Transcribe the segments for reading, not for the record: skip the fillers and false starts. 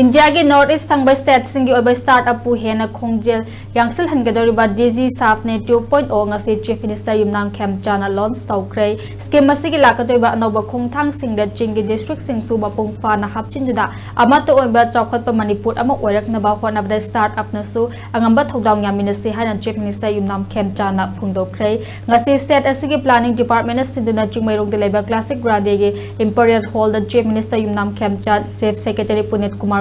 India के north east संबा state सिंगी ओबा स्टार्टअप पु हेना खोंगजेल यांगसिल हनगदरिबा DG SAPNE 2.0 ngasi Chief Minister Yumnam Khemchand launch toukhre scheme masigi lakatoiba anoba khongthang singda chingi district singsu mapung fana hapchinjuda amata oiba chawkhatpa Manipur ama oiraknaba honabda startup nasu angamba thodang yaminase hana Chief Minister Yumnam Khemchand phungdokre ngasi state asigi planning department sinduna chingmairong de leba classic grade Imperial Hall the Chief Minister Yumnam Khemchand Chief Secretary Punit Kumar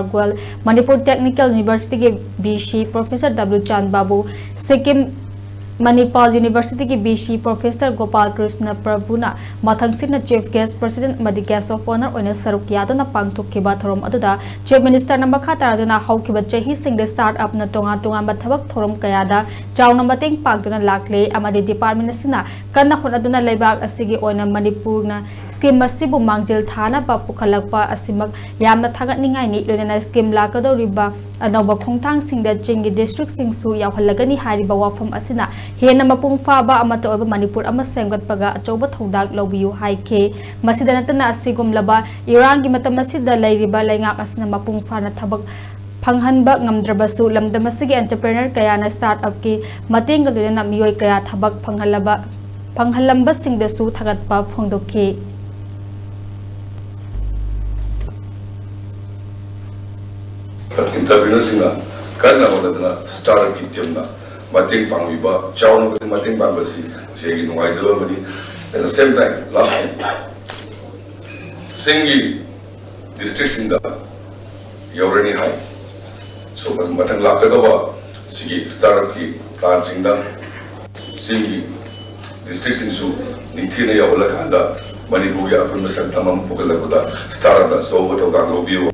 Manipur Technical University के BC Professor W Chan Babu Sikkim Manipur University के BC Professor Gopal Krishna Pravuna Mathangsina Chief Guest President Madi Guest of Honor Oina Saruk Yadona Pangthokkiba Thorom aduda Chief Minister na makha taraduna haukiba chahi singde startup na tonga mathabak thorom kayada chauna mateng pagduna lakle amadi department sina kanna honaduna leibak asigi oina Manipur na scheme masibu mangjil thana pa pukhalakpa asimak yamna thagatningai ni loina scheme lakado riba anoba khongthang singda chingi district singsu yawhalagani hariba wafam asina henna mapung faba amata oba Manipur ama semgatpaga achoba thodak lobiyu haike masida natana asigum laba Iran gi matam masida lairiba laingak asina mapung fana thabak phanghanba ngamdrabasu lamdamasigi entrepreneur kaya na startup ki mating gaduna miyoi kaya thabak phanghalamba singdasu thagatpa phongdokhi interview singa karna wala startup ki temna mating pangwiba chawno ko mating pangbasi segi nungai jaba mani at the same time last time singi district sinda yorani high so matang lakadawa sigi startup ki plan sinda singi district sinsu nithina yawala khanda Manipur ya apun masal tamam pukalakuda startup da so what of that lobby